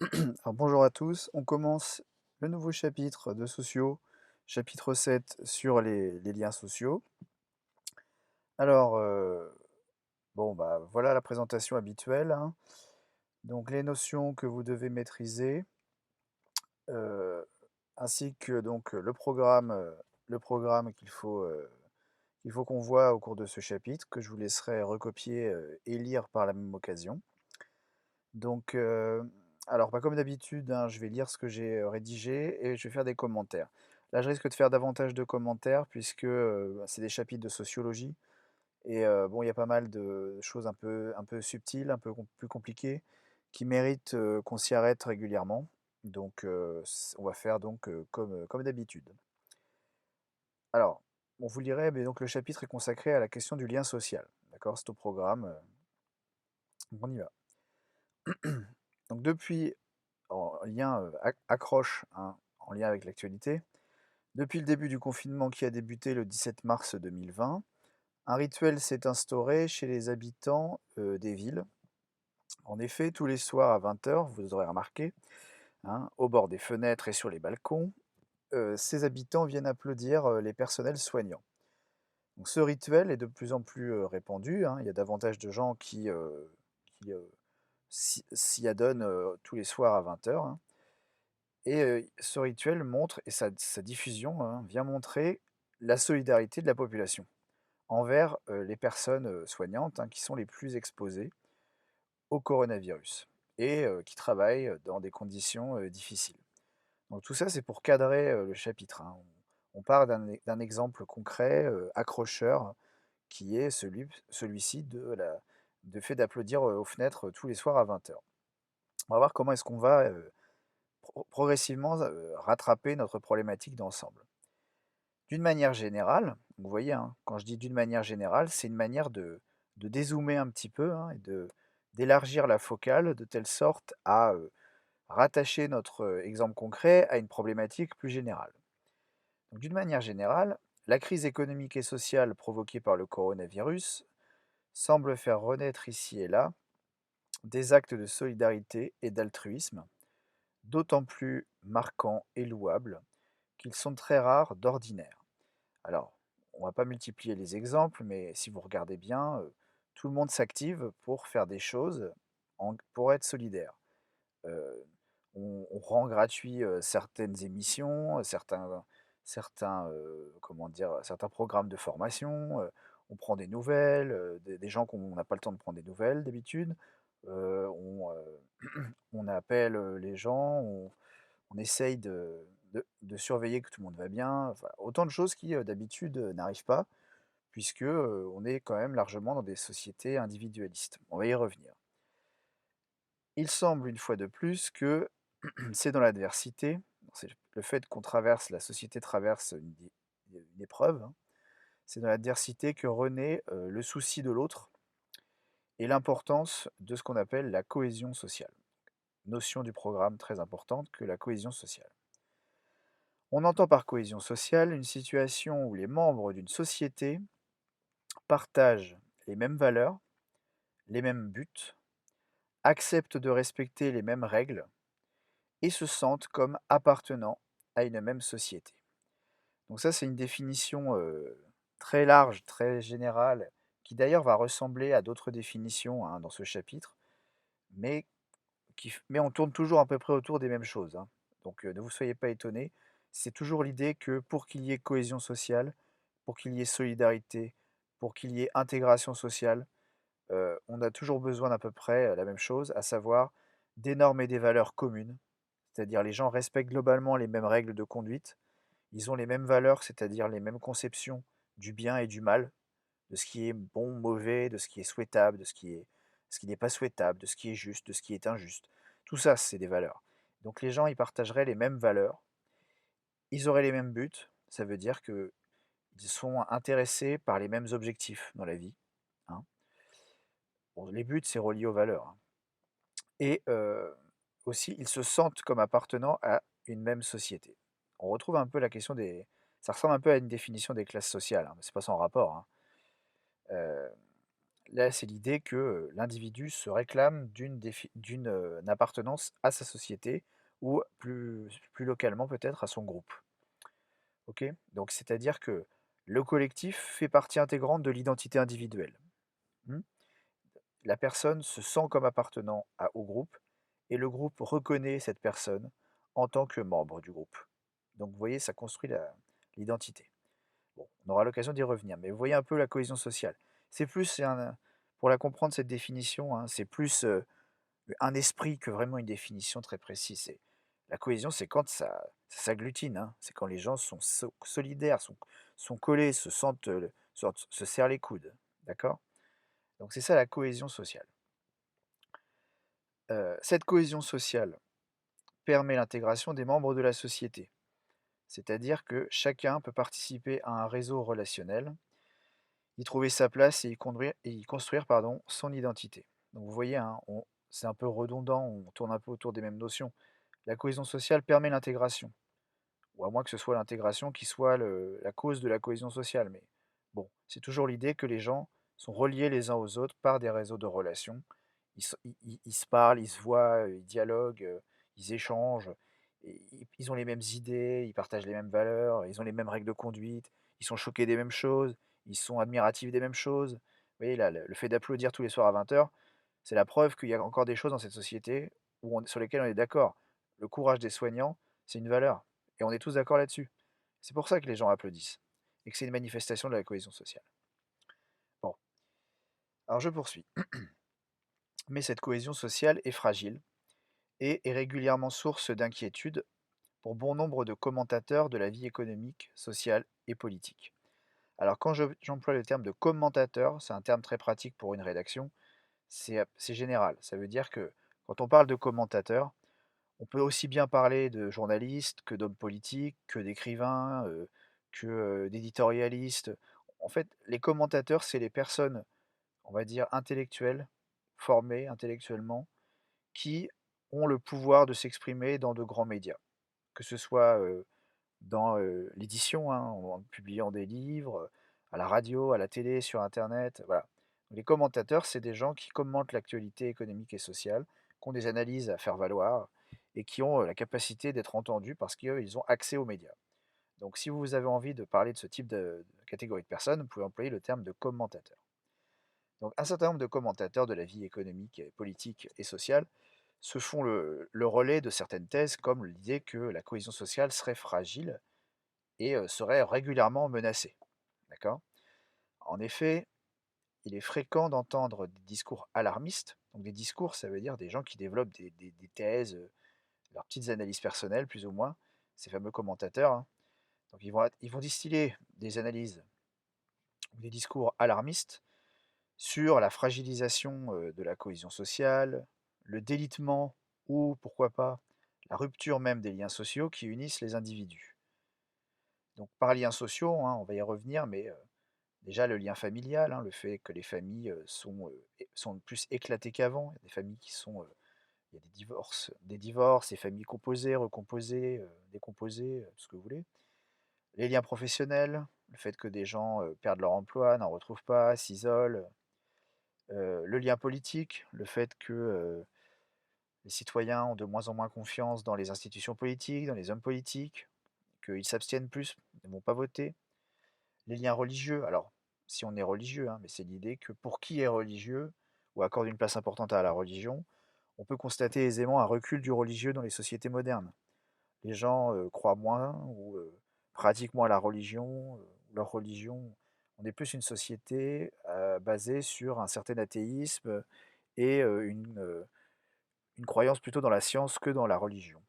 Alors, bonjour à tous, on commence le nouveau chapitre de Sociaux, chapitre 7 sur les liens sociaux. Alors, bon, bah, voilà la présentation habituelle, hein. Donc, les notions que vous devez maîtriser, euh, ainsi que donc le programme qu'il faut qu'on voit au cours de ce chapitre, que je vous laisserai recopier et lire par la même occasion. Donc, alors, pas comme d'habitude, hein, je vais lire ce que j'ai rédigé et je vais faire des commentaires. Là, je risque de faire davantage de commentaires puisque c'est des chapitres de sociologie et bon, il y a pas mal de choses un peu subtiles, un peu plus compliquées, qui méritent qu'on s'y arrête régulièrement. Donc, on va faire donc comme d'habitude. Alors, on vous lirez, mais donc le chapitre est consacré à la question du lien social. D'accord? C'est au programme. Donc on y va. Donc, depuis en lien, accroche, hein, en lien avec l'actualité. Depuis le début du confinement qui a débuté le 17 mars 2020, un rituel s'est instauré chez les habitants des villes. En effet, tous les soirs à 20 h, vous aurez remarqué, hein, au bord des fenêtres et sur les balcons, ces habitants viennent applaudir les personnels soignants. Donc, ce rituel est de plus en plus répandu, hein. Il y a davantage de gens qui s'y adonnent tous les soirs à 20 h, hein. Et ce rituel montre, et sa diffusion, hein, vient montrer la solidarité de la population envers les personnes soignantes, hein, qui sont les plus exposées au coronavirus et qui travaillent dans des conditions difficiles. Donc tout ça, c'est pour cadrer le chapitre, hein. On part d'un exemple concret, accrocheur, qui est celui-ci de fait d'applaudir aux fenêtres tous les soirs à 20 h. On va voir comment est-ce qu'on va progressivement rattraper notre problématique d'ensemble. D'une manière générale, vous voyez, hein, quand je dis d'une manière générale, c'est une manière de dézoomer un petit peu, hein, d'élargir la focale de telle sorte à rattacher notre exemple concret à une problématique plus générale. Donc, d'une manière générale, la crise économique et sociale provoquée par le coronavirus semble faire renaître ici et là des actes de solidarité et d'altruisme, d'autant plus marquants et louables qu'ils sont très rares d'ordinaire. Alors, on va pas multiplier les exemples, mais si vous regardez bien, tout le monde s'active pour faire des choses pour être solidaire. Euh, on rend gratuit certaines émissions, comment dire, certains programmes de formation. On prend des nouvelles, des gens qu'on n'a pas le temps de prendre des nouvelles d'habitude. On appelle les gens, on essaye de surveiller que tout le monde va bien. Enfin, autant de choses qui d'habitude n'arrivent pas, puisque on est quand même largement dans des sociétés individualistes. On va y revenir. Il semble une fois de plus que c'est dans l'adversité, c'est le fait qu'on traverse, la société traverse une épreuve, hein, c'est dans l'adversité que renaît le souci de l'autre et l'importance de ce qu'on appelle la cohésion sociale. Notion du programme très importante que la cohésion sociale. On entend par cohésion sociale une situation où les membres d'une société partagent les mêmes valeurs, les mêmes buts, acceptent de respecter les mêmes règles et se sentent comme appartenant à une même société. Donc ça, c'est une définition très large, très générale, qui d'ailleurs va ressembler à d'autres définitions, hein, dans ce chapitre, mais, mais on tourne toujours à peu près autour des mêmes choses, hein. Donc ne vous soyez pas étonnés, c'est toujours l'idée que pour qu'il y ait cohésion sociale, pour qu'il y ait solidarité, pour qu'il y ait intégration sociale, on a toujours besoin d'à peu près la même chose, à savoir des normes et des valeurs communes, c'est-à-dire les gens respectent globalement les mêmes règles de conduite, ils ont les mêmes valeurs, c'est-à-dire les mêmes conceptions du bien et du mal, de ce qui est bon, mauvais, de ce qui est souhaitable, ce qui n'est pas souhaitable, de ce qui est juste, de ce qui est injuste. Tout ça, c'est des valeurs. Donc les gens, ils partageraient les mêmes valeurs, ils auraient les mêmes buts, ça veut dire qu'ils sont intéressés par les mêmes objectifs dans la vie, hein. Bon, les buts, c'est relié aux valeurs, hein. Et aussi, ils se sentent comme appartenant à une même société. On retrouve un peu la question des ça ressemble un peu à une définition des classes sociales, hein, mais c'est pas sans rapport, hein. Heu, Là, c'est l'idée que l'individu se réclame d'une appartenance à sa société ou plus localement peut-être à son groupe. Ok? Donc c'est-à-dire que le collectif fait partie intégrante de l'identité individuelle. Hmm. La personne se sent comme appartenant au groupe et le groupe reconnaît cette personne en tant que membre du groupe. Donc vous voyez, ça construit l'identité. Bon, on aura l'occasion d'y revenir, mais vous voyez un peu la cohésion sociale. Pour la comprendre, cette définition, hein, c'est plus un esprit que vraiment une définition très précise. La cohésion, c'est quand ça s'agglutine, hein, c'est quand les gens sont solidaires, sont collés, se sentent, se serrent les coudes. D'accord? Donc c'est ça la cohésion sociale. Cette cohésion sociale permet l'intégration des membres de la société, c'est-à-dire que chacun peut participer à un réseau relationnel, y trouver sa place et y construire pardon, son identité. Donc vous voyez, hein, c'est un peu redondant, on tourne un peu autour des mêmes notions. La cohésion sociale permet l'intégration, ou à moins que ce soit l'intégration qui soit la cause de la cohésion sociale. Mais bon, c'est toujours l'idée que les gens sont reliés les uns aux autres par des réseaux de relations. Ils se parlent, ils se voient, ils dialoguent, ils échangent, ils ont les mêmes idées, ils partagent les mêmes valeurs, ils ont les mêmes règles de conduite, ils sont choqués des mêmes choses, ils sont admiratifs des mêmes choses. Vous voyez, là, le fait d'applaudir tous les soirs à 20 h, c'est la preuve qu'il y a encore des choses dans cette société sur lesquelles on est d'accord. Le courage des soignants, c'est une valeur. Et on est tous d'accord là-dessus. C'est pour ça que les gens applaudissent. Et que c'est une manifestation de la cohésion sociale. Bon, alors je poursuis. Mais cette cohésion sociale est fragile et est régulièrement source d'inquiétude pour bon nombre de commentateurs de la vie économique, sociale et politique. Alors quand j'emploie le terme de commentateur, c'est un terme très pratique pour une rédaction, c'est général. Ça veut dire que quand on parle de commentateur, on peut aussi bien parler de journalistes que d'hommes politiques, que d'écrivains, que d'éditorialistes. En fait, les commentateurs, c'est les personnes, on va dire, intellectuelles, formées intellectuellement, qui ont le pouvoir de s'exprimer dans de grands médias. Que ce soit dans l'édition, hein, en publiant des livres, à la radio, à la télé, sur Internet, voilà. Les commentateurs, c'est des gens qui commentent l'actualité économique et sociale, qui ont des analyses à faire valoir et qui ont la capacité d'être entendus parce qu'ils ont accès aux médias. Donc si vous avez envie de parler de ce type de catégorie de personnes, vous pouvez employer le terme de commentateur. Donc un certain nombre de commentateurs de la vie économique, politique et sociale se font le relais de certaines thèses comme l'idée que la cohésion sociale serait fragile et serait régulièrement menacée. D'accord? En effet, il est fréquent d'entendre des discours alarmistes. Donc des discours, ça veut dire des gens qui développent des thèses, leurs petites analyses personnelles, plus ou moins, ces fameux commentateurs, hein. Donc ils vont distiller des analyses ou des discours alarmistes sur la fragilisation de la cohésion sociale, le délitement ou, pourquoi pas, la rupture même des liens sociaux qui unissent les individus. Donc par liens sociaux, hein, on va y revenir, mais déjà le lien familial, hein, le fait que les familles sont plus éclatées qu'avant. Il y a des familles il y a des divorces, des familles composées, recomposées, décomposées, tout ce que vous voulez. Les liens professionnels, le fait que des gens perdent leur emploi, n'en retrouvent pas, s'isolent. Le lien politique, le fait que les citoyens ont de moins en moins confiance dans les institutions politiques, dans les hommes politiques, qu'ils s'abstiennent plus, ne vont pas voter. Les liens religieux, alors si on est religieux, hein, mais c'est l'idée que pour qui est religieux ou accorde une place importante à la religion, on peut constater aisément un recul du religieux dans les sociétés modernes. Les gens croient moins ou pratiquent moins la religion, leur religion. On est plus une société basée sur un certain athéisme et une croyance plutôt dans la science que dans la religion.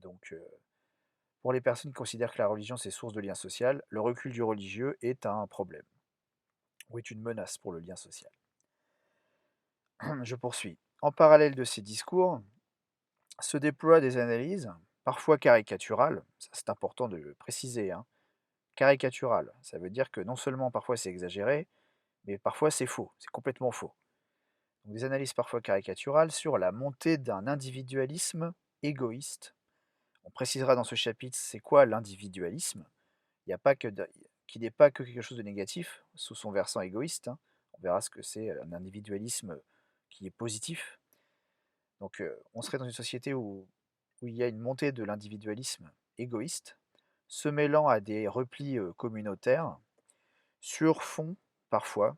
Donc, pour les personnes qui considèrent que la religion c'est source de lien social, le recul du religieux est un problème, ou est une menace pour le lien social. Je poursuis. En parallèle de ces discours, se déploient des analyses, parfois caricaturales, ça c'est important de le préciser, hein. Caricatural, ça veut dire que non seulement parfois c'est exagéré, mais parfois c'est faux, c'est complètement faux. Donc des analyses parfois caricaturales sur la montée d'un individualisme égoïste. On précisera dans ce chapitre c'est quoi l'individualisme. Il n'y a pas que qui n'est pas que quelque chose de négatif sous son versant égoïste, hein. On verra ce que c'est un individualisme qui est positif. Donc, on serait dans une société où il y a une montée de l'individualisme égoïste, se mêlant à des replis, communautaires, sur fond, parfois,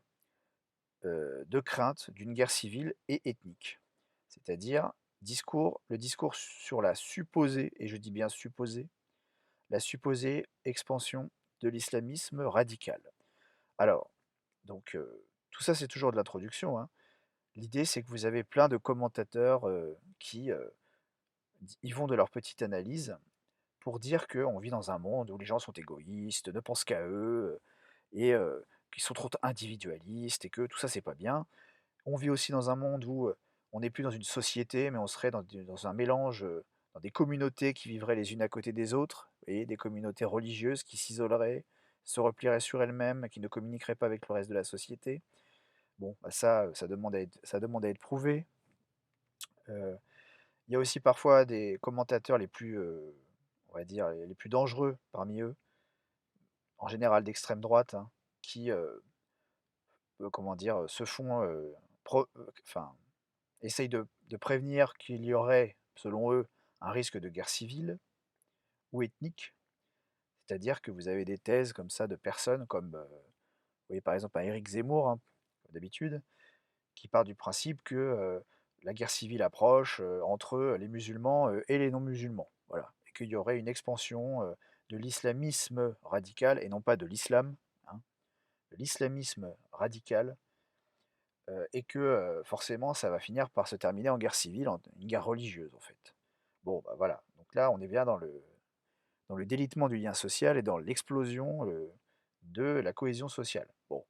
de crainte d'une guerre civile et ethnique. C'est-à-dire le discours sur la supposée, et je dis bien supposée, la supposée expansion de l'islamisme radical. Alors, donc, tout ça, c'est toujours de l'introduction, hein. L'idée, c'est que vous avez plein de commentateurs, qui, ils vont de leur petite analyse pour dire qu'on vit dans un monde où les gens sont égoïstes, ne pensent qu'à eux, et qu'ils sont trop individualistes et que tout ça, c'est pas bien. On vit aussi dans un monde où, on n'est plus dans une société, mais on serait dans un mélange, dans des communautés qui vivraient les unes à côté des autres et des communautés religieuses qui s'isoleraient, se replieraient sur elles-mêmes, qui ne communiqueraient pas avec le reste de la société. Bon, bah, ça demande à être prouvé. Heu, il y a aussi parfois des commentateurs les plus, on va dire les plus dangereux parmi eux, en général d'extrême droite, hein, qui, comment dire? Se font, enfin, essayent de prévenir qu'il y aurait, selon eux, un risque de guerre civile ou ethnique. C'est-à-dire que vous avez des thèses comme ça de personnes comme, vous voyez par exemple un Éric Zemmour, hein, comme d'habitude, qui part du principe que, la guerre civile approche, entre, les musulmans, et les non-musulmans. Voilà, et qu'il y aurait une expansion, de l'islamisme radical et non pas de l'islam, hein, de l'islamisme radical, et que, forcément ça va finir par se terminer en guerre civile, en une guerre religieuse en fait. Bon, bah, voilà, donc là on est bien dans le délitement du lien social et dans l'explosion, de la cohésion sociale. Bon,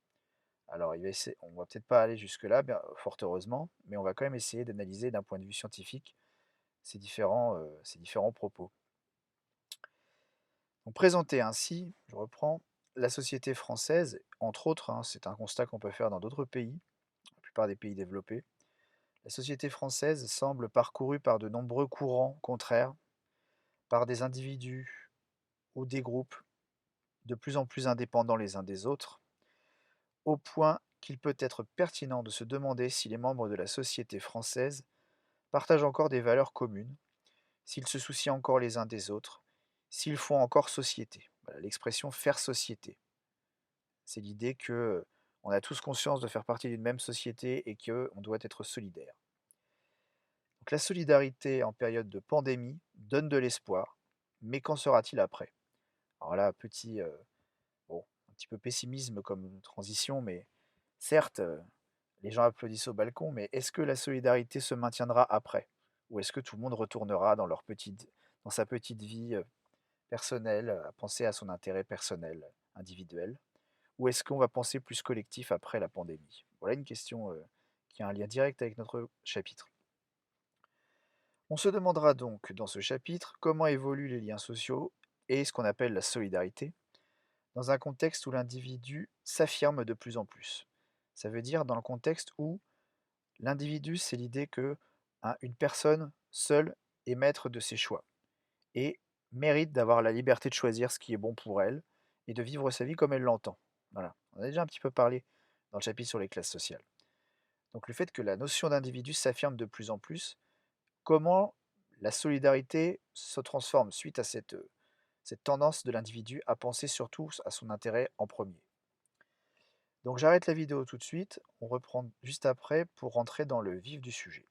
alors on va peut-être pas aller jusque-là, bien fort heureusement, mais on va quand même essayer d'analyser d'un point de vue scientifique ces différents propos. Donc présenté ainsi, je reprends, la société française, entre autres, hein, c'est un constat qu'on peut faire dans d'autres pays, la plupart des pays développés. La société française semble parcourue par de nombreux courants contraires, par des individus ou des groupes de plus en plus indépendants les uns des autres, au point qu'il peut être pertinent de se demander si les membres de la société française partagent encore des valeurs communes, s'ils se soucient encore les uns des autres, s'ils font encore société. Voilà, l'expression faire société. C'est l'idée que on a tous conscience de faire partie d'une même société et qu'on doit être solidaire. Donc la solidarité en période de pandémie donne de l'espoir, mais qu'en sera-t-il après? Alors là, bon, un petit peu pessimisme comme transition, mais certes, les gens applaudissent au balcon, mais est-ce que la solidarité se maintiendra après? Ou est-ce que tout le monde retournera dans sa petite vie, personnelle, à penser à son intérêt personnel, individuel? Ou est-ce qu'on va penser plus collectif après la pandémie? Voilà une question, qui a un lien direct avec notre chapitre. On se demandera donc dans ce chapitre comment évoluent les liens sociaux et ce qu'on appelle la solidarité dans un contexte où l'individu s'affirme de plus en plus. Ça veut dire dans le contexte où l'individu, c'est l'idée que, hein, une personne seule est maître de ses choix et mérite d'avoir la liberté de choisir ce qui est bon pour elle et de vivre sa vie comme elle l'entend. Voilà, on a déjà un petit peu parlé dans le chapitre sur les classes sociales. Donc le fait que la notion d'individu s'affirme de plus en plus, comment la solidarité se transforme suite à cette tendance de l'individu à penser surtout à son intérêt en premier. Donc j'arrête la vidéo tout de suite, on reprend juste après pour rentrer dans le vif du sujet.